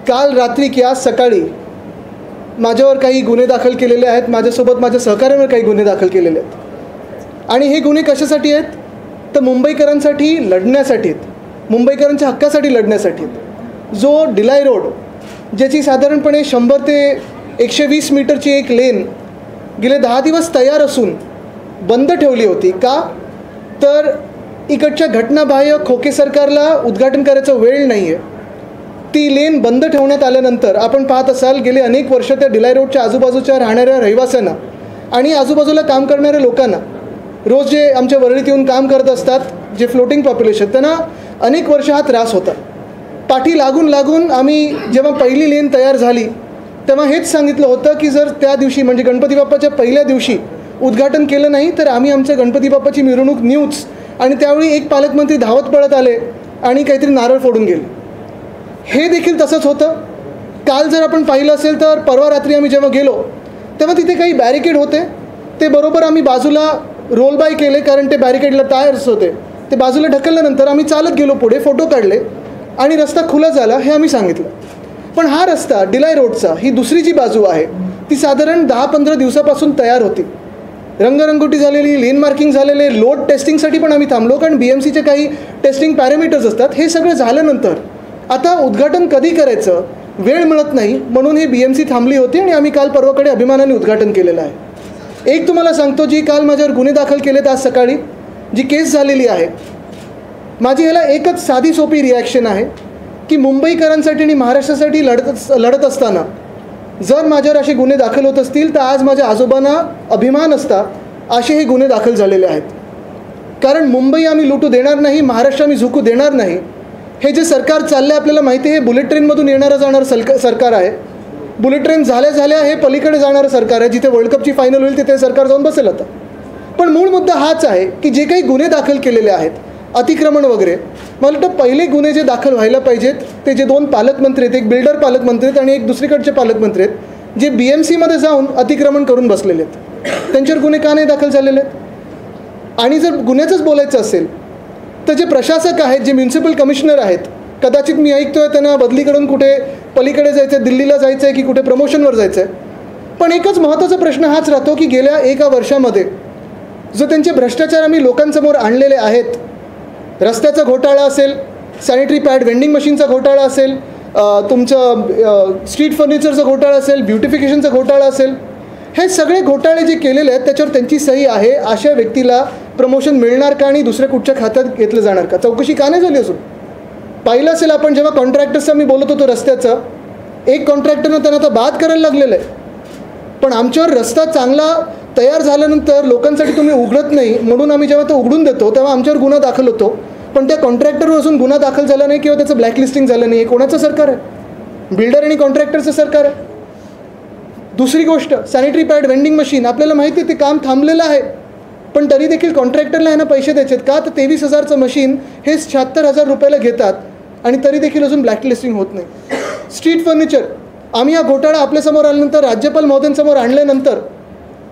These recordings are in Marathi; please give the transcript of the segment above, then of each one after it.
काल रात्री की आज सकाळी माझ्यावर काही गुन्हे दाखल केलेले आहेत, माझ्यासोबत माझ्या सहकाऱ्यांवर काही गुन्हे दाखल केलेले आहेत. आणि हे गुन्हे कशासाठी आहेत? तर मुंबईकरांसाठी लढण्यासाठी आहेत, मुंबईकरांच्या हक्कासाठी लढण्यासाठी आहेत. जो डिलाई रोड, ज्याची साधारणपणे 100 ते 120 मीटरची एक लेन गेले 10 दिवस तयार असून बंद ठेवली होती. का? तर इकडच्या घटनाबाह्य खोके सरकारला उद्घाटन करायचा वेळ नाही आहे. ती लेन बंद ठेवण्यात आल्यानंतर आपण पाहत असाल गेले अनेक वर्ष त्या डिलाई रोडच्या आजूबाजूच्या राहणाऱ्या रहिवाशांना आणि आजूबाजूला काम करणाऱ्या लोकांना, रोज जे आमच्या वरळीत येऊन काम करत असतात, जे फ्लोटिंग पॉप्युलेशन, त्यांना अनेक वर्ष हा त्रास होता. पाठी लागून लागून आम्ही जेव्हा पहिली लेन तयार झाली तेव्हा हेच सांगितलं होतं की जर त्या दिवशी म्हणजे गणपती बाप्पाच्या पहिल्या दिवशी उद्घाटन केलं नाही तर आम्ही आमच्या गणपती बाप्पाची मिरवणूक नेऊच. आणि त्यावेळी एक पालकमंत्री धावत पळत आले आणि काहीतरी नारळ फोडून गेले. हे देखील तसंच होतं. काल जर आपण पाहिलं असेल तर परवा रात्री आम्ही जेव्हा गेलो तेव्हा तिथे काही बॅरिकेड होते, ते बरोबर आम्ही बाजूला रोल बाय केले, कारण ते बॅरिकेडला टायर्स होते. ते बाजूला ढकलल्यानंतर आम्ही चालत गेलो पुढे, फोटो काढले आणि रस्ता खुला झाला हे आम्ही सांगितलं. पण हा रस्ता डिलाई रोडचा, ही दुसरी जी बाजू आहे ती साधारण 10-15 दिवसापासून तयार होती, रंगरंगोटी झालेली, लेन मार्किंग झालेले, लोड टेस्टिंगसाठी पण आम्ही थांबलो, कारण BMCचे काही टेस्टिंग पॅरामीटर्स असतात. हे सगळं झाल्यानंतर आता उद्घाटन कधी करायचं, वेळ मिळत नाही, म्हणून ही BMC थांबली होती आणि आम्ही काल परवाकडे अभिमानाने उद्घाटन केलेलं आहे. एक तुम्हाला सांगतो, जी काल माझ्यावर गुन्हे दाखल केलेत आज सकाळी, जी केस झालेली आहे, माझी याला एकच साधी सोपी रिॲक्शन आहे की मुंबईकरांसाठी आणि महाराष्ट्रासाठी लढत असताना जर माझ्यावर असे गुन्हे दाखल होत असतील तर आज माझ्या आजोबांना अभिमान असता असे हे गुन्हे दाखल झालेले आहेत. कारण मुंबई आम्ही लुटू देणार नाही, महाराष्ट्र आम्ही झुकू देणार नाही. हे जे सरकार चाललं आहे आपल्याला माहिती आहे, हे बुलेट ट्रेनमधून येणारं जाणारं सरकार आहे. बुलेट ट्रेन झाल्या हे पलीकडे जाणारं सरकार आहे. जिथे वर्ल्ड कपची फायनल होईल तिथे सरकार जाऊन बसेल आता. पण मूळ मुद्दा हाच आहे की जे काही गुन्हे दाखल केलेले आहेत, अतिक्रमण वगैरे, मला वाटतं पहिले गुन्हे जे दाखल व्हायला पाहिजेत ते जे 2 पालकमंत्री आहेत, एक बिल्डर पालकमंत्री आहेत आणि एक दुसरीकडचे पालकमंत्री आहेत, जे BMCमध्ये जाऊन अतिक्रमण करून बसलेले आहेत, त्यांच्यावर गुन्हे का नाही दाखल झालेले आहेत? आणि जर गुन्ह्याचंच बोलायचं असेल तर जे प्रशासक आहेत, जे म्युन्सिपल कमिशनर आहेत, कदाचित मी ऐकतोय त्यांना बदली करून कुठे पलीकडे जायचं आहे, दिल्लीला जायचं आहे की कुठे प्रमोशनवर जायचं आहे. पण एकच महत्त्वाचा प्रश्न हाच राहतो की गेल्या 1 वर्षामध्ये जो त्यांचे भ्रष्टाचार आम्ही लोकांसमोर आणलेले आहेत, रस्त्याचा घोटाळा असेल, सॅनिटरी पॅड वेंडिंग मशीनचा घोटाळा असेल, तुमचं स्ट्रीट फर्निचरचा घोटाळा असेल, ब्युटिफिकेशनचा घोटाळा असेल, हे सगळे घोटाळे जे केलेले आहेत त्याच्यावर त्यांची सही आहे. अशा व्यक्तीला प्रमोशन मिळणार का आणि दुसऱ्या कुठच्या खात्यात घेतलं जाणार का? चौकशी का नाही झाली अजून? पाहिलं असेल आपण जेव्हा कॉन्ट्रॅक्टर्सचं मी बोलत होतो रस्त्याचं, एक कॉन्ट्रॅक्टरनं त्यांना आता बाद करायला लागलेलं आहे. पण आमच्यावर रस्ता चांगला तयार झाल्यानंतर लोकांसाठी तुम्ही उघडत नाही म्हणून आम्ही जेव्हा तो उघडून देतो तेव्हा आमच्यावर गुन्हा दाखल होतो. पण त्या कॉन्ट्रॅक्टरवर अजून गुन्हा दाखल झाला नाही किंवा त्याचं ब्लॅकलिस्टिंग झालं नाही. हे कोणाचं सरकार आहे? बिल्डर आणि कॉन्ट्रॅक्टरचं सरकार आहे. दुसरी गोष्ट, सॅनिटरी पॅड वेंडिंग मशीन, आपल्याला माहिती आहे ते काम थांबलेलं आहे, पण तरी देखील कॉन्ट्रॅक्टरला ह्यांना पैसे द्यायचे आहेत. का? तर 23,000चं मशीन हे 76,000 रुपयाला घेतात आणि तरी देखील अजून ब्लॅकलिस्टिंग होत नाही. स्ट्रीट फर्निचर, आम्ही हा घोटाळा आपल्यासमोर आल्यानंतर, राज्यपाल महोदयांसमोर आणल्यानंतर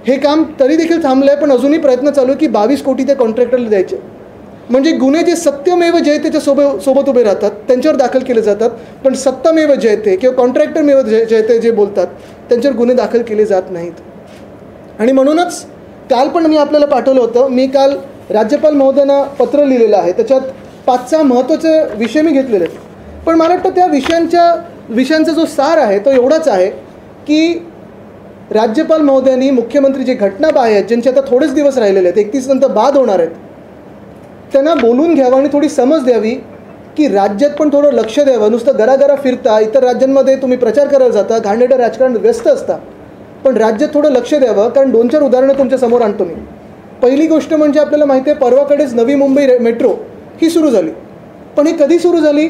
हे काम तरी देखील थांबलं आहे, पण अजूनही प्रयत्न चालू आहे की 22 कोटी त्या कॉन्ट्रॅक्टरला द्यायचे. म्हणजे गुन्हे जे सत्यमेव जयतेच्या सोबत उभे राहतात त्यांच्यावर दाखल केले जातात, पण सत्तामेव जयते किंवा कॉन्ट्रॅक्टरमेव जयते जे बोलतात त्यांच्यावर गुन्हे दाखल केले जात नाहीत. आणि म्हणूनच काल पण मी आपल्याला पाठवलं होतं, मी काल राज्यपाल महोदयांना पत्र लिहिलेलं आहे, त्याच्यात 5-6 महत्त्वाचे विषय मी घेतलेले आहेत. पण मला वाटतं त्या विषयांचा जो सार आहे तो एवढाच आहे की राज्यपाल महोदयांनी मुख्यमंत्री जे घटनाबाह्य आहेत, ज्यांचे आता थोडेच दिवस राहिलेले आहेत, 31 नंतर बाद होणार आहेत, त्यांना बोलून घ्यावं आणि थोडी समज द्यावी की राज्यात पण थोडं लक्ष द्यावं. नुसतं घराघरा फिरता, इतर राज्यांमध्ये तुम्ही प्रचार करायला जाता, घाणेरडं राजकारण व्यस्त असता, पण राज्यात थोडं लक्ष द्यावं. कारण 2-4 उदाहरणं तुमच्यासमोर आणतो मी. पहिली गोष्ट म्हणजे आपल्याला माहिती आहे परवाकडेच नवी मुंबई मेट्रो ही सुरू झाली. पण ही कधी सुरू झाली?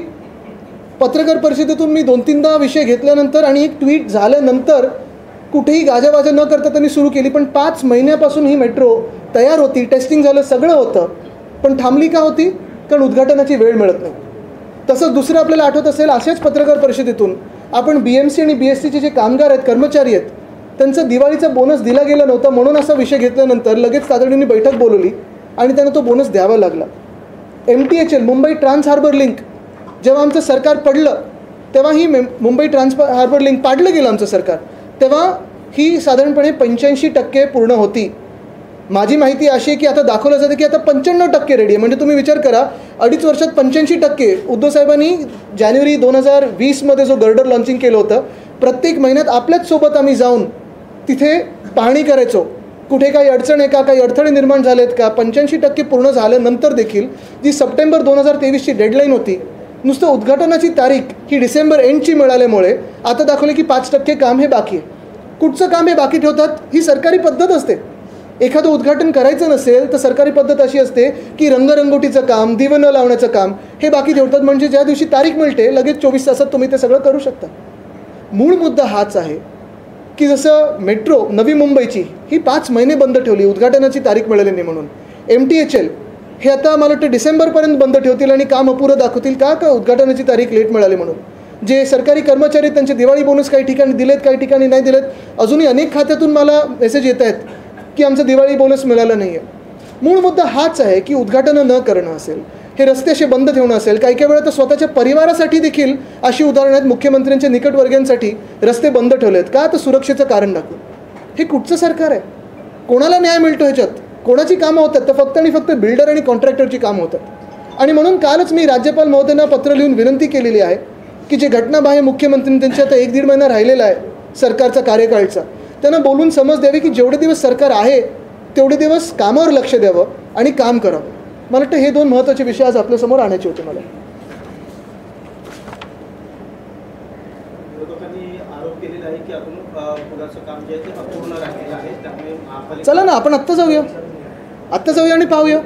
पत्रकार परिषदेतून मी 2-3दा विषय घेतल्यानंतर आणि एक ट्विट झाल्यानंतर कुठेही गाजावाजा न करता त्यांनी सुरू केली. पण 5 महिन्यापासून ही मेट्रो तयार होती, टेस्टिंग झालं, सगळं होतं, पण थांबली का होती? कारण उद्घाटनाची वेळ मिळत नाही. तसंच दुसरं आपल्याला आठवत असेल, अशाच पत्रकार परिषदेतून आपण BMC आणि BSTचे जे कामगार आहेत, कर्मचारी आहेत, त्यांचा दिवाळीचा बोनस दिला गेला नव्हता म्हणून असा विषय घेतल्यानंतर लगेच तातडीने बैठक बोलवली आणि त्यांना तो बोनस द्यावा लागला. MTHL Mumbai Trans Harbour Link, जेव्हा आमचं सरकार पडलं तेव्हा ही मुंबई हार्बर लिंक पाडलं गेलं आमचं सरकार, तेव्हा ही साधारणपणे 85% पूर्ण होती. माझी माहिती अशी आहे की आता दाखवलं जातं की आता 95% रेडी आहे. म्हणजे तुम्ही विचार करा, 2.5 वर्षात 85%. उद्धव साहेबांनी जानेवारी 2020मध्ये जो गर्डर लॉन्चिंग केलं होतं, प्रत्येक महिन्यात आपल्याच सोबत आम्ही जाऊन तिथे पाहणी करायचो, कुठे काही अडचण आहे का, काही अडथळे निर्माण झालेत का. 85% पूर्ण झाल्यानंतर देखील जी सप्टेंबर 2023ची डेडलाईन होती, नुसतं उद्घाटनाची तारीख ही डिसेंबर एंडची मिळाल्यामुळे आता दाखवले की 5% काम हे बाकी आहे. कुठचं काम हे बाकी ठेवतात? ही सरकारी पद्धत असते. एखादं उद्घाटन करायचं नसेल तर सरकारी पद्धत अशी असते की रंगरंगोटीचं काम, दिवं लावण्याचं काम हे बाकी ठेवतात. म्हणजे ज्या दिवशी तारीख मिळते लगेच 24 तासात तुम्ही ते सगळं करू शकता. मूळ मुद्दा हाच आहे की जसं मेट्रो नवी मुंबईची ही 5 महिने बंद ठेवली, उद्घाटनाची तारीख मिळाली नाही म्हणून. MTHL हे आता मला वाटतं डिसेंबरपर्यंत बंद ठेवतील आणि काम अपुरं दाखवतील का उद्घाटनाची तारीख लेट मिळाली म्हणून. जे सरकारी कर्मचारी त्यांचे दिवाळी बोनस काही ठिकाणी दिलेत, काही ठिकाणी नाही दिलेत. अजूनही अनेक खात्यातून मला मेसेज येत आहेत की आमचं दिवाळी बोनस मिळालं नाही आहे. मूळ मुद्दा हाच आहे की उद्घाटनं न करणं असेल, हे रस्ते असे बंद ठेवणं असेल. काही काही वेळा तर स्वतःच्या परिवारासाठी देखील अशी उदाहरणं आहेत, मुख्यमंत्र्यांच्या निकटवर्गीयांसाठी रस्ते बंद ठेवले आहेत का, तर सुरक्षेचं कारण दाखवून. हे कुठचं सरकार आहे? कोणाला न्याय मिळतो ह्याच्यात? कोणाची कामं होतात? तर फक्त आणि फक्त बिल्डर आणि कॉन्ट्रॅक्टरची कामं होतात. आणि म्हणून कालच मी राज्यपाल महोदयांना पत्र लिहून विनंती केलेली आहे की जे घटनाबाह्य मुख्यमंत्री त्यांच्या आता 1-1.5 महिना राहिलेला आहे सरकारचा कार्यकाळचा, त्यांना बोलून समज द्यावी की जेवढे दिवस सरकार आहे तेवढे दिवस कामावर लक्ष द्यावं आणि काम करावं. मला वाटतं हे 2 महत्त्वाचे विषय आज आपल्यासमोर आणायचे होते. मला चला ना आपण आत्ता जाऊया आणि पाहूया.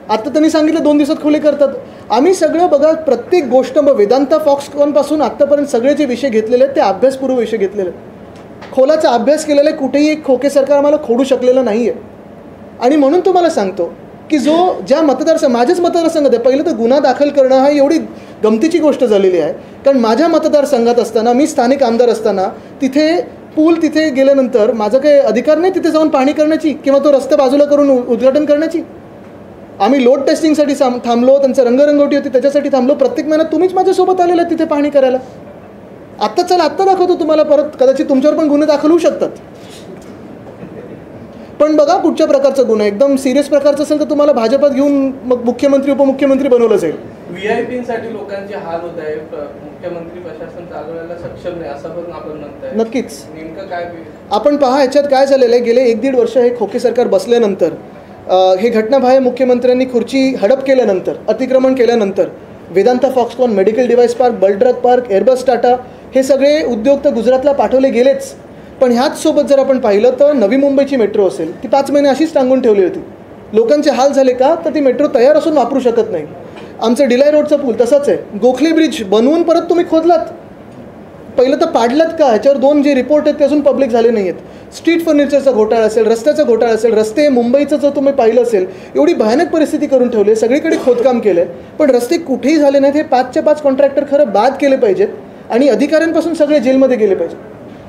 आत्ता त्यांनी सांगितलं 2 दिवसात खुले करतात. आम्ही सगळं बघा, प्रत्येक गोष्ट वेदांता फॉक्सकॉनपासून आत्तापर्यंत सगळे जे विषय घेतलेले आहेत ते अभ्यासपूर्व विषय घेतलेले आहेत. खोलाचा अभ्यास केलेला आहे. कुठेही एक खोके सरकार आम्हाला खोडू शकलेलं नाही आहे. आणि म्हणून तुम्हाला सांगतो की ज्या माझ्याच मतदारसंघात आहे, पहिलं तर गुन्हा दाखल करणं हा एवढी गमतीची गोष्ट झालेली आहे. कारण माझ्या मतदारसंघात असताना, मी स्थानिक आमदार असताना, तिथे पूल तिथे गेल्यानंतर माझं काही अधिकार नाही तिथे जाऊन पाहणी करण्याची किंवा तो रस्ता बाजूला करून उद्घाटन करण्याची. आम्ही लोड टेस्टिंगसाठी थांबलो, त्यांचं रंगरंगोटी होती त्याच्यासाठी थांबलो. प्रत्येक महिन्यात तुम्हीच माझ्यासोबत आलेला तिथे पाहणी करायला. आत्ता दाखवतो तुम्हाला परत. कदाचित तुमच्यावर पण गुन्हे दाखल होऊ शकतात. पण बघा कुठच्या प्रकारचा गुन्हा, एकदम सिरियस प्रकारचा असेल तर तुम्हाला भाजपात घेऊन मग मुख्यमंत्री उपमुख्यमंत्री बनवलं जाईल. VIP-साठी लोकांचे हाल होत आहे, मुख्यमंत्री प्रशासन चालवायला सक्षम नाही असं पण आपण म्हणताय. नक्कीच. नेमकं काय आपण पहा, ह्याच्यात काय झालेलं आहे, गेले 1-1.5 वर्ष हे खोके सरकार बसल्यानंतर, हे घटनाबाह्य मुख्यमंत्र्यांनी खुर्ची हडप केल्यानंतर, अतिक्रमण केल्यानंतर, Vedanta Foxconn, medical device park, bulk drug park, Airbus Tata हे सगळे उद्योग तर गुजरातला पाठवले गेलेच. पण ह्याच सोबत जर आपण पाहिलं तर नवी मुंबईची मेट्रो असेल, ती 5 महिने अशीच टांगून ठेवली होती. लोकांचे हाल झाले का, तर ती मेट्रो तयार असून वापरू शकत नाही. आमचं डिलाय रोडचा पूल तसाच आहे. गोखले ब्रिज बनवून परत तुम्ही खोदलात, पहिलं तर पाडलात का? ह्याच्यावर 2 जे रिपोर्ट आहेत ते अजून पब्लिक झाले नाही आहेत. स्ट्रीट फर्निचरचा घोटाळा असेल, रस्त्याचा घोटाळा असेल, रस्ते मुंबईचं जर तुम्ही पाहिलं असेल, एवढी भयानक परिस्थिती करून ठेवली आहे. सगळीकडे खोदकाम केलं आहे, पण रस्ते कुठेही झाले नाहीत. हे 5च्या 5 कॉन्ट्रॅक्टर खरं बाद केले पाहिजेत आणि अधिकाऱ्यांपासून सगळे जेलमध्ये गेले पाहिजेत.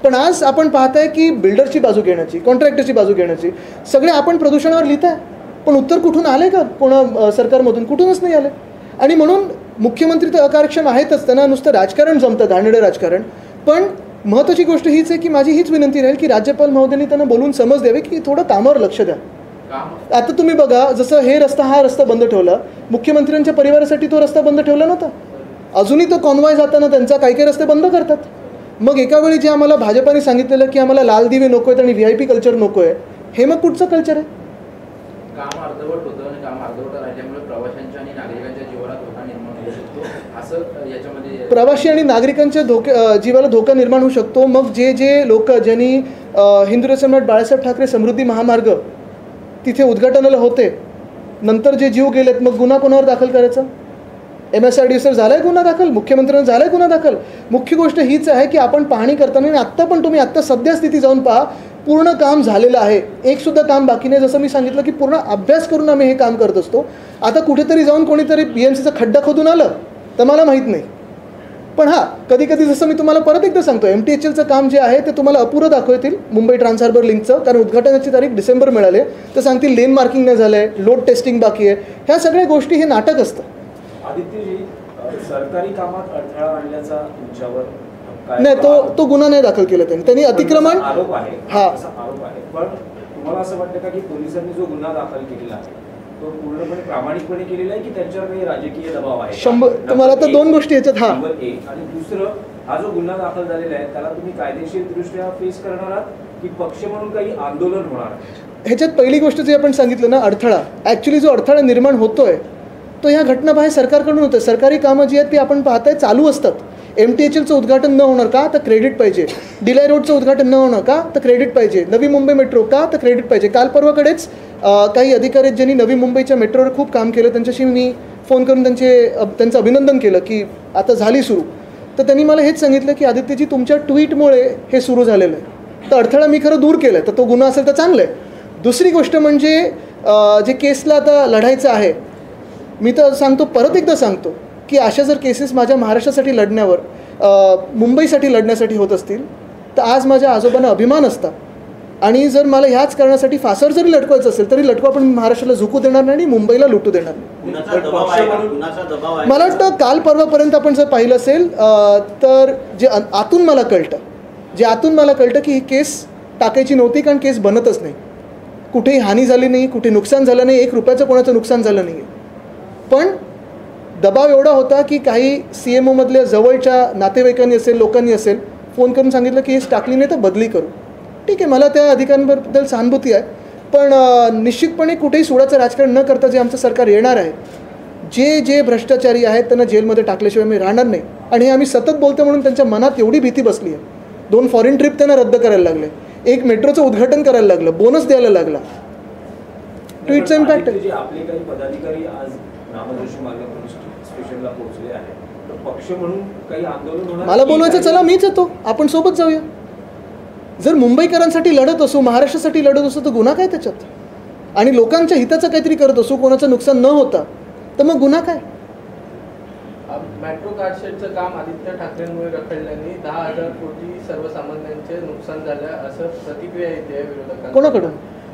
पण आज आपण पाहताय की बिल्डरची बाजू घेण्याची, कॉन्ट्रॅक्टरची बाजू घेण्याची, सगळे आपण प्रदूषणावर लिहिताय, पण उत्तर कुठून आले का? कोणा सरकारमधून? कुठूनच नाही आले. आणि म्हणून मुख्यमंत्री तर अकार्यक्षम आहेतच, त्यांना नुसतं राजकारण जमतं, घाणेरडं राजकारण. पण महत्त्वाची गोष्ट हीच आहे की माझी हीच विनंती राहील की राज्यपाल महोदयांनी त्यांना बोलून समज द्यावे की थोडं कामावर लक्ष द्या. आता तुम्ही बघा, जसं हा रस्ता बंद ठेवला, मुख्यमंत्र्यांच्या परिवारासाठी तो रस्ता बंद ठेवला नव्हता. अजूनही तो कॉन्वॉय जाताना त्यांचा काही रस्ते बंद करतात. मग एका वेळी जे आम्हाला भाजपाने सांगितलेलं की आम्हाला लाल दिवे नको आहेत आणि VIP कल्चर नको आहे, हे मग कुठचं कल्चर आहे? काम अर्धवट होतं आणि काम अर्धवट राहिल्यामुळे प्रवाशांच्या आणि नागरिकांच्या जीवाला धोका निर्माण होऊ शकतो, असं याच्यामध्ये. प्रवासी आणि नागरिकांच्या जीवाला धोका निर्माण होऊ शकतो. मग जे लोक ज्यांनी हिंदू सम्राट बाळासाहेब ठाकरे समृद्धी महामार्ग तिथे उद्घाटनाला होते, नंतर जे जीव गेलेत, मग गुन्हा कोणावर दाखल करायचा? MSRDC सर झालाय गुन्हा दाखल, मुख्यमंत्र्यांना झालाय गुन्हा दाखल. मुख्य गोष्ट हीच आहे की आपण पाहणी करताना, आणि आत्ता पण तुम्ही आत्ता सध्या स्थिती जाऊन पहा, पूर्ण काम झालेलं आहे, एकसुद्धा काम बाकी नाही. जसं मी सांगितलं की पूर्ण अभ्यास करून आम्ही हे काम करत असतो. आता कुठेतरी जाऊन कोणीतरी BMCचा खड्डा खोदून आलं तर मला माहीत नाही. पण हां, कधी कधी जसं मी तुम्हाला परत एकदा सांगतो, MTHLचं काम जे आहे ते तुम्हाला अपुरं दाखवतील, मुंबई ट्रान्स हार्बर लिंकचं. कारण उद्घाटनाची तारीख डिसेंबर मिळाली, तर सांगतील लेन मार्किंग नाही झालं आहे, लोड टेस्टिंग बाकी आहे. ह्या सगळ्या गोष्टी हे नाटक असतं. आदित्यजी, सरकारी कामात अडथळा आणल्याचा तुमच्यावर नाही, तो गुन्हा नाही दाखल केला त्यांनी अतिक्रमण आरोप आहे. हा आरोप आहे. पण तुम्हाला असं वाटतं का की पोलिसांनी जो गुन्हा दाखल केलेला आहे तो पूर्णपणे प्रामाणिकपणे केलेला आहे की त्यांच्यावर काही राजकीय दबाव आहे? तुम्हाला आता दोन गोष्टी याच्यात. हा, आणि दुसरं, हा जो गुन्हा दाखल झालेला आहे त्याला तुम्ही कायदेशीर दृष्ट्या फेस करणार आहात की पक्ष म्हणून काही आंदोलन होणार? ह्याच्यात पहिली गोष्ट जे आपण सांगितलं ना, अडथळा, ॲक्च्युली जो अडथळा निर्माण होतोय तो ह्या घटनाबाहेर सरकारकडून होतं. सरकारी कामं जी आहेत ती आपण पाहताय चालू असतात. MTHLचं उद्घाटन न होणार का, तर क्रेडिट पाहिजे. डिलाय रोडचं उद्घाटन न होणार का, तर क्रेडिट पाहिजे. नवी मुंबई मेट्रो का, तर क्रेडिट पाहिजे. काल परवाकडेच काही अधिकारी ज्यांनी नवी मुंबईच्या मेट्रोवर खूप काम केलं त्यांच्याशी मी फोन करून त्यांचं अभिनंदन केलं की आता झाली सुरू. तर त्यांनी मला हेच सांगितलं की आदित्यजी तुमच्या ट्विटमुळे हे सुरू झालेलं आहे, तर अडथळा मी खरं दूर केला आहे, तर तो गुन्हा असेल तर चांगलं आहे. दुसरी गोष्ट म्हणजे जे केसला आता लढायचं आहे, मी तर सांगतो, परत एकदा सांगतो की अशा जर केसेस माझ्या महाराष्ट्रासाठी लढण्यावर, मुंबईसाठी लढण्यासाठी होत असतील तर आज माझ्या आजोबांना अभिमान असता. आणि जर मला ह्याच कारणासाठी फासावर जरी लटकवायचं असेल तरी लटकवा, पण महाराष्ट्राला झुकू देणार नाही आणि मुंबईला लुटू देणार नाही. मला वाटतं काल परवापर्यंत आपण जर पाहिलं असेल तर जे आतून मला कळतं की ही केस टाकायची नव्हती, कारण केस बनतच नाही. कुठेही हानी झाली नाही, कुठे नुकसान झालं नाही, 1 रुपयाचं कोणाचं नुकसान झालं नाही. पण दबाव एवढा होता की काही CMO मधल्या जवळच्या नातेवाईकांनी असेल, लोकांनी असेल, फोन करून सांगितलं की हेच टाकली नाही तर बदली करू. ठीक आहे, मला त्या अधिकाऱ्यांबद्दल सहानुभूती आहे, पण निश्चितपणे कुठेही सुडाचं राजकारण न करता जे आमचं सरकार येणार आहे, जे भ्रष्टाचारी आहेत त्यांना जेलमध्ये टाकल्याशिवाय मी राहणार नाही. आणि हे आम्ही सतत बोलतो म्हणून त्यांच्या मनात एवढी भीती बसली आहे. 2 फॉरेन ट्रिप त्यांना रद्द करायला लागले, 1 मेट्रोचं उद्घाटन करायला लागलं, बोनस द्यायला लागला. ट्विटचा इम्पॅक्ट आहे. आपले काही पदाधिकारी आज नामजोशी मार्ग पोलीस स्टेशनला पोहोचले आहेत, तर पक्ष म्हणून काही आंदोलन होणार? मला बोलवायचं, चला मीच येतो, आपण सोबत जाऊया. जर मुंबईकरांसाठी लढत असू, महाराष्ट्रासाठी लढत असू, तर गुन्हा काय त्याच्यात? आणि लोकांच्या हिताचं काहीतरी करत असू, कोणाचं नुकसान न होता, तर मग गुन्हा काय? मेट्रो कारशेडचं काम आदित्य ठाकरेंमुळे रखडल्याने 10,000 कोटी सर्वसामान्यांचे नुकसान झालं असं प्रतिक्रिया येते विरोधकांना. कोणाकडून?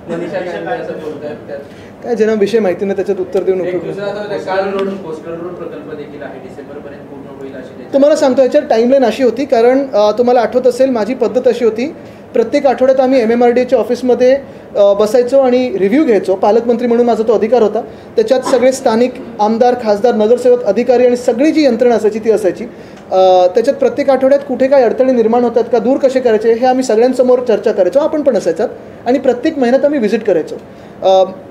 मनीषा गांधी असं बोलतायत. काय ज्यांना विषय माहिती नाही त्याच्यात उत्तर देऊ नको. कोस्टल रोड प्रकल्प देखील आहे, डिसेंबरपर्यंत पूर्ण होईल अशी. तुम्हाला सांगतो, याच्यात टाईमलाईन अशी होती, कारण तुम्हाला आठवत असेल माझी पद्धत अशी होती, प्रत्येक आठवड्यात आम्ही MMRDAच्या ऑफिसमध्ये बसायचो आणि रिव्ह्यू घ्यायचो. पालकमंत्री म्हणून माझा तो अधिकार होता. त्याच्यात सगळे स्थानिक आमदार, खासदार, नगरसेवक, अधिकारी आणि सगळी जी यंत्रणा असायची ती असायची. त्याच्यात प्रत्येक आठवड्यात कुठे काय अडथळे निर्माण होतात का, दूर कसे करायचे, हे आम्ही सगळ्यांसमोर चर्चा करायचो. आपण पण असायचात आणि प्रत्येक महिन्यात आम्ही व्हिजिट करायचो.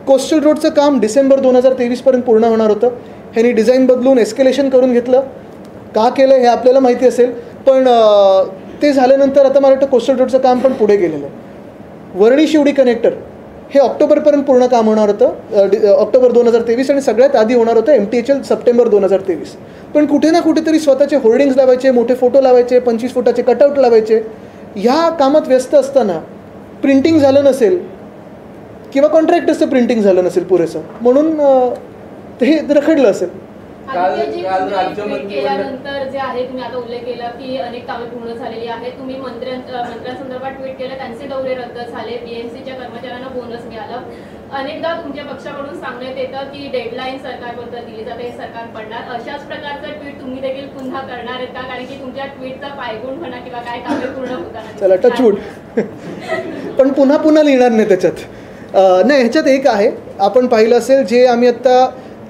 कोस्टल रोडचं काम डिसेंबर 2023पर्यंत पूर्ण होणार होतं. ह्यांनी डिझाईन बदलून एस्केलेशन करून घेतलं. का केलं हे आपल्याला माहिती असेल, पण ते झाल्यानंतर आता मला वाटतं कोस्टल रोडचं काम पण पुढे गेलेलं आहे. वरळी शिवडी कनेक्टर हे ऑक्टोबरपर्यंत पूर्ण काम होणार होतं, ऑक्टोबर 2023, आणि सगळ्यात आधी होणार होतं MTHL सप्टेंबर 2023. पण कुठे ना कुठेतरी स्वतःचे होर्डिंग्स लावायचे, मोठे फोटो लावायचे, 25 फुटाचे कटआउट लावायचे. ह्या कामात व्यस्त असताना प्रिंटिंग झालं नसेल किंवा कॉन्ट्रॅक्टर्सचं प्रिंटिंग झालं नसेल पुरेसं, म्हणून ते रखडलं असेल. केल्यानंतर जे आहे, तुम्ही आता उल्लेख केला की अनेक कामे पूर्ण झालेली आहेत. तुम्ही मंत्र्यांसंदर्भात ट्विट केलं, त्यांचे दौरे रद्द झाले, BMCच्या कर्मचाऱ्यांना बोनस मिळालं. अनेकदा तुमच्या पक्षाकडून सांगण्यात येतं की डेडलाईन सरकारबद्दल दिली जाते, हे सरकार पडणार. अशाच प्रकारचं ट्विट तुम्ही देखील पुन्हा करणार आहेत का? कारण की तुमच्या ट्विटचा पायगुण म्हणा किंवा काय कामे पूर्ण होताना. चला टचवूड. पण पुन्हा लिहिणार नाही त्याच्यात. नाही, ह्याच्यात एक आहे, आपण पाहिलं असेल, जे आम्ही आत्ता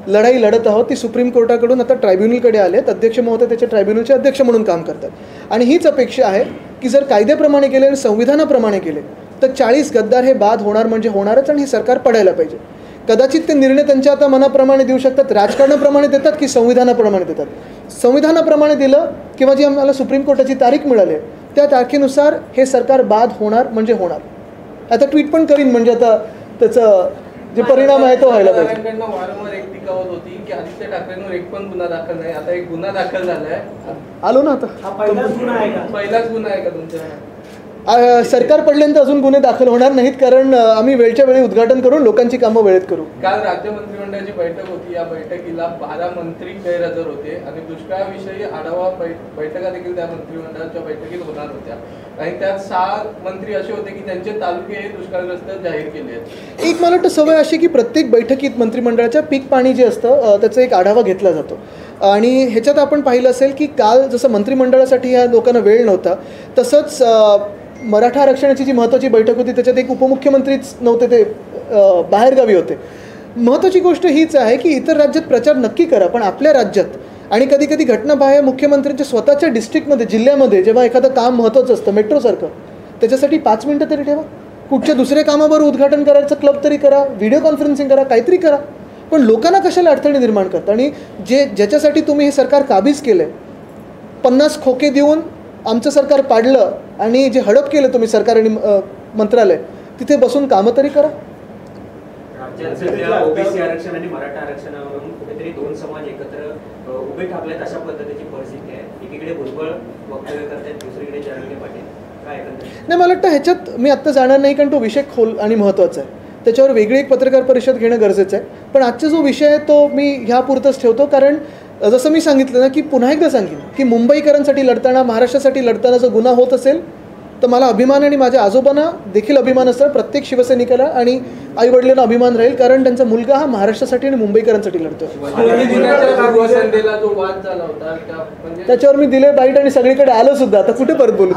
लढाई लढत आहोत ती सुप्रीम कोर्टाकडून आता ट्रायब्युनलकडे आले आहेत. अध्यक्ष महोदय त्याच्या ट्रायब्युनलचे अध्यक्ष म्हणून काम करतात. आणि हीच अपेक्षा आहे की जर कायद्याप्रमाणे केले आणि संविधानाप्रमाणे केले तर 40 गद्दार हे बाद होणार म्हणजे होणारच, आणि हे सरकार पडायला पाहिजे. कदाचित ते निर्णय त्यांच्या आता मनाप्रमाणे देऊ शकतात, राजकारणाप्रमाणे देतात की संविधानाप्रमाणे देतात. संविधानाप्रमाणे दिलं किंवा जी आम्हाला सुप्रीम कोर्टाची तारीख मिळाली त्या तारखेनुसार हे सरकार बाद होणार म्हणजे होणार. आता ट्विट पण करीन, म्हणजे आता त्याचं जे परिणाम आहे तो व्हायला पाहिजे. वारंवार एक टीका होत होती की आदित्य ठाकरेंवर एक पण गुन्हा दाखल नाही. आता एक गुन्हा दाखल झालाय, आलो ना आता. पहिलाच गुन्हा आहे का तुमच्या? सरकार पडल्यानंतर अजून गुन्हे दाखल होणार नाहीत, कारण आम्ही वेळच्या वेळी उद्घाटन करून लोकांची कामं वेळेत करू. काल राज्य मंत्रिमंडळाची बैठक होती. या बैठकीला 12 मंत्री गैरहजर होते आणि दुष्काळाविषयी आढावा बैठका देखील त्या मंत्रिमंडळाच्या बैठकीत होणार होत्या आणि त्यात 6 मंत्री असे होते की त्यांचे तालुके हे दुष्काळग्रस्त जाहीर केले आहेत. एक मला वाटतं सवय अशी की प्रत्येक बैठकीत मंत्रिमंडळाच्या पीक पाणी जे असतं त्याचा एक आढावा घेतला जातो. आणि ह्याच्यात आपण पाहिलं असेल की काल जसं मंत्रिमंडळासाठी ह्या लोकांना वेळ नव्हता, तसंच मराठा आरक्षणाची जी महत्त्वाची बैठक होती त्याच्यात एक उपमुख्यमंत्रीच नव्हते, ते बाहेरगावी होते. महत्त्वाची गोष्ट हीच आहे की इतर राज्यात प्रचार नक्की करा, पण आपल्या राज्यात आणि कधी कधी घटनाबाह्य मुख्यमंत्र्यांच्या स्वतःच्या डिस्ट्रिक्टमध्ये, जिल्ह्यामध्ये जेव्हा एखादं काम महत्त्वाचं असतं मेट्रोसारखं, त्याच्यासाठी 5 मिनटं तरी ठेवा. कुठच्या दुसऱ्या कामावर उद्घाटन करायचं क्लब तरी करा, व्हिडिओ कॉन्फरन्सिंग करा, काहीतरी करा. पण लोकांना कशाला अडथळे निर्माण करता. आणि ज्याच्यासाठी तुम्ही हे सरकार काबीज केलं आहे, 50 खोके देऊन आमचं सरकार पाडलं आणि जे हडप केलं तुम्ही सरकार आणि मंत्रालय, तिथे बसून कामं तरी करा. राज्यात सध्या ओबीसी आरक्षण आणि मराठा आरक्षणावरून कुठेतरी 2 समाज एकत्र उभे ठाकलेत अशा पद्धतीची परिस्थिती आहे. एकीकडे भुजबळ वक्तव्य करतात, दुसरीकडे जरांगे पाटील. काय नाही, मला वाटतं ह्याच्यात मी आत्ता जाणार नाही, कारण तो विषय खोल आणि महत्त्वाचा आहे. त्याच्यावर वेगळी एक पत्रकार परिषद घेणं गरजेचं आहे. पण आजचा जो विषय आहे तो मी ह्यापुरतंच ठेवतो, कारण जसं मी सांगितलं ना की पुन्हा एकदा सांगेन की मुंबईकरांसाठी लढताना, महाराष्ट्रासाठी लढताना जर गुन्हा होत असेल तर मला अभिमान आणि माझ्या आजोबांना देखील अभिमान असणार, प्रत्येक शिवसैनिकाला आणि आईवडिलांना अभिमान राहील, कारण त्यांचा मुलगा हा महाराष्ट्रासाठी आणि मुंबईकरांसाठी लढतो. त्याच्यावर मी दिले बाईट आणि सगळीकडे आलं सुद्धा. आता कुठे परत बोलू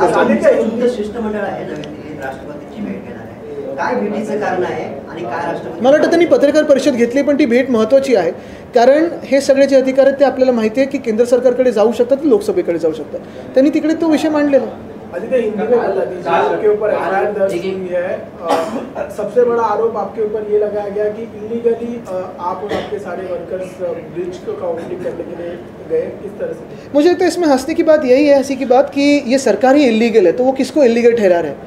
मला वाटतं त्यांनी पत्रकार परिषद घेतली, पण ती भेट महत्त्वाची आहे, कारण हे सगळे जे अधिकार आहेत ते आपल्याला माहिती आहे की केंद्र सरकारकडे जाऊ शकतात, लोकसभेकडे जाऊ शकतात. त्यांनी तिकडे तो विषय मांडलेला. आपके ऊपर एफआईआर दर्ज हुई है, सबसे बड़ा आरोप आपके ऊपर ये लगाया गया कि इलीगली आप और आपके सारे वर्कर्स ब्रिज का ओपनिंग करने के लिए गए. किस तरह से? मुझे तो इसमें हंसने की बात यही है, हंसी की बात कि ये सरकार ही इलीगल है, तो वो किसको इलीगल ठहरा रहे हैं.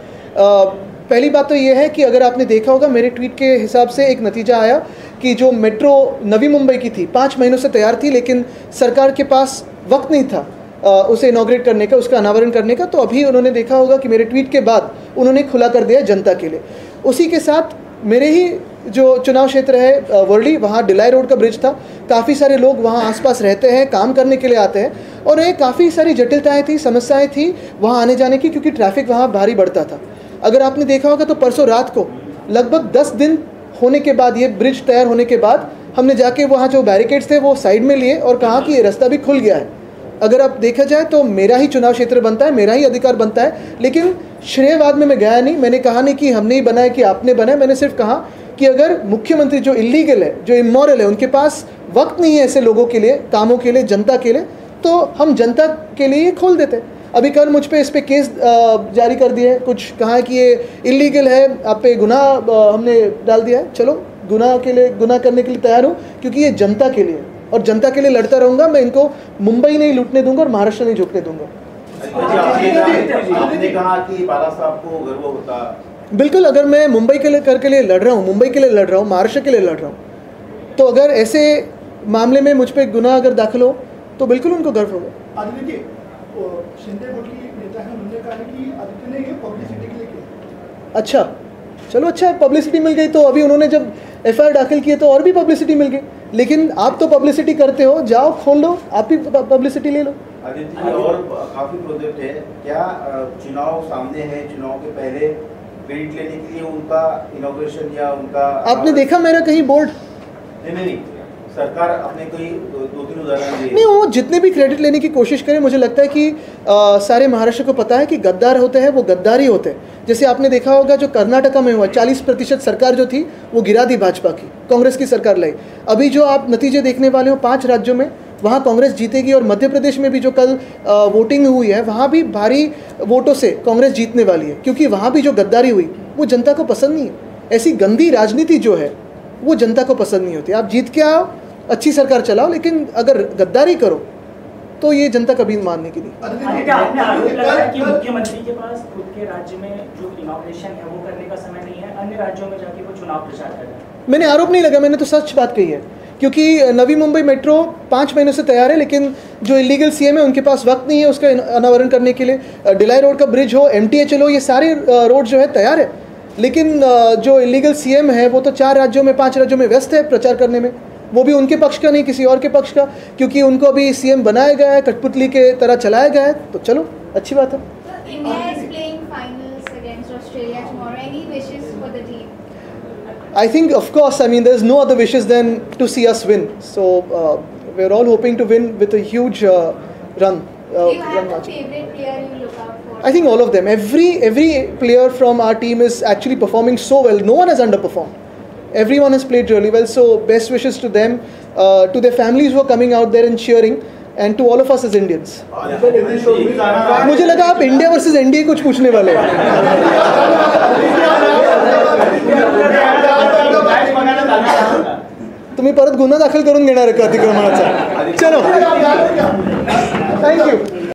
पहली बात तो ये है कि अगर आपने देखा होगा मेरे ट्वीट के हिसाब से एक नतीजा आया कि जो मेट्रो नवी मुंबई की थी 5 महीनों से तैयार थी, लेकिन सरकार के पास वक्त नहीं था उसे इनॉग्रेट करने का, उसका अनावरण करने का. तो अभी उन्होंने देखा होगा कि मेरे ट्वीट के बाद उन्होंने खुला कर दिया जनता के लिए. उसी के साथ मेरे ही जो चुनाव क्षेत्र है वर्ली, वहाँ डिलाई रोड का ब्रिज था. काफ़ी सारे लोग वहाँ आसपास रहते हैं, काम करने के लिए आते हैं, और ये काफ़ी सारी जटिलताएँ थी, समस्याएँ थी वहाँ आने जाने की, क्योंकि ट्रैफिक वहाँ भारी बढ़ता था. अगर आपने देखा होगा तो परसों रात को लगभग 10 दिन होने के बाद, ये ब्रिज तैयार होने के बाद, हमने जाके वहाँ जो बैरिकेड्स थे वो साइड में लिए और कहा कि ये रास्ता भी खुल गया है. अगर आप देखा जाए तो मेरा ही चुनाव क्षेत्र बनता है, मेरा ही अधिकार बनता है, लेकिन श्रेयवाद में मैं गया नहीं. मैंने कहा नहीं कि हमने ही बनाया कि आपने बनाया. मैंने सिर्फ कहा कि अगर मुख्यमंत्री जो इलीगल है, जो इमोरल है, उनके पास वक्त नहीं है ऐसे लोगों के लिए, कामों के लिए, जनता के लिए, तो हम जनता के लिए ये खोल देते. अभी कल मुझ पे इस पे केस जारी कर दिए, कुछ कहा है कि ये इलीगल है, आप पे गुनाह हमने डाल दिया है. चलो, गुनाह करने के लिए तैयार हूँ, क्योंकि ये जनता के लिए, और जनता के लिए लड़ता रहूँगा. मैं इनको मुंबई नहीं लूटने दूंगा और महाराष्ट्र नहीं झुकने दूंगा. आपने कहा कि बाला साहब को गर्व होता. बिल्कुल, अगर मैं मुंबई के लिए लड़ रहा हूँ, मुंबई के लिए लड़ रहा हूँ, महाराष्ट्र के लिए लड़ रहा हूँ, तो अगर ऐसे मामले में मुझ पर गुनाह अगर दाखिल हो तो बिल्कुल उनको गर्व होगा. शिंदे गुट की नेता है, उन्होंने कहा कि आदित्य ने ये पब्लिसिटी के लिए किया. अच्छा, चलो, अच्छा, पब्लिसिटी मिल गई तो अभी उन्होंने जब एफआईआर दाखिल किए तो और भी पब्लिसिटी मिल गई. लेकिन आप तो पब्लिसिटी करते हो, जाओ खोल लो, आप भी पब्लिसिटी ले लो. आदित्य जी, और काफ़ी प्रोजेक्ट है क्या? चुनाव सामने है, चुनाव के पहले क्रेडिट लेने के लिए उनका इनॉग्रेशन या उनका, आपने देखा मेरा कहीं बोर्ड? नहीं, सरकार अपने कोई 2-3 उदाहरण नहीं, वो जितने भी क्रेडिट लेने की कोशिश करें, मुझे लगता है कि सारे महाराष्ट्र को पता है कि गद्दार होते हैं वो गद्दार ही होते हैं. जैसे आपने देखा होगा जो कर्नाटका में हुआ, 40% सरकार जो थी वो गिरा दी भाजपा की, कांग्रेस की सरकार लाई. अभी जो आप नतीजे देखने वाले हो 5 राज्यों में, वहाँ कांग्रेस जीतेगी, और मध्य प्रदेश में भी जो कल वोटिंग हुई है वहाँ भी भारी वोटों से कांग्रेस जीतने वाली है, क्योंकि वहाँ भी जो गद्दारी हुई वो जनता को पसंद नहीं है. ऐसी गंदी राजनीति जो है वो जनता को पसंद नहीं होती. आप जीत के आओ, अच्छी सरकार चलाओ, लेकिन अगर गद्दारी करो तो ये जनता कभी मानने की नहीं. मुख्यमंत्री के पास खुद के राज्य में जो इनॉग्रेशन है वो करने का समय नहीं है, अन्य राज्यों में जाके वो चुनाव प्रचार कर रहे हैं. मैंने आरोप नहीं लगा, मैंने तो सच बात कही है क्योंकि नवी मुंबई मेट्रो 5 महीनों से तैयार है, लेकिन जो इलीगल सीएम है उनके पास वक्त नहीं है उसका अनावरण करने के लिए। डिलाई रोड का ब्रिज हो, MTHL हो, ये सारे रोड जो है तैयार है, लेकिन जो इलीगल सीएम है वो तो 4 राज्यों में 5 राज्यों में व्यस्त है प्रचार करने में। वो भी उनके पक्ष का नहीं, किसी और के पक्ष का, क्योंकि उनको अभी सीएम बनाया गया है, कठपुतली के तरह चलाया गया है। तो चलो, अच्छी बात है। India is playing finals against Australia tomorrow. Any wishes for the team? I think, of course, I mean, there's no other wishes than to see us win. So we're all hoping to win with a huge run. Do you have a favorite player you look out for? I think all of them. Every player from our team is actually performing so well. No one has underperformed. Everyone has played really well. So best wishes to them, to their families who are coming out there and cheering, and to all of us as Indians. मुझे लगा आप इंडिया वर्सेस इंडिया कुछ पूछने वाले हैं। तुम्ही परत गुन्हा दाखल करून घेणार आहे का अतिक्रमणाचा? चलो, थँक्यू.